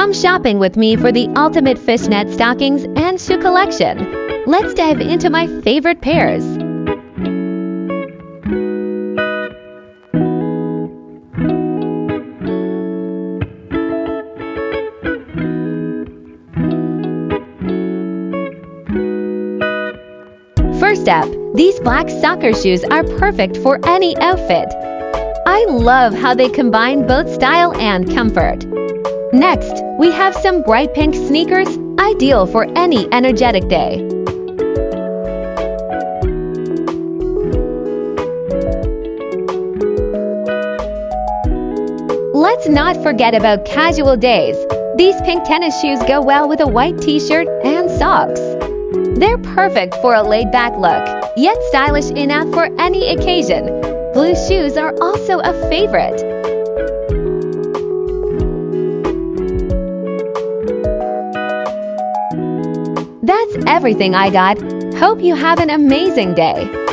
Come shopping with me for the ultimate fishnet stockings and shoe collection. Let's dive into my favorite pairs. First up, these black soccer shoes are perfect for any outfit. I love how they combine both style and comfort. Next, we have some bright pink sneakers, ideal for any energetic day. Let's not forget about casual days. These pink tennis shoes go well with a white t-shirt and socks. They're perfect for a laid-back look, yet stylish enough for any occasion. Blue shoes are also a favorite. That's everything I got. Hope you have an amazing day.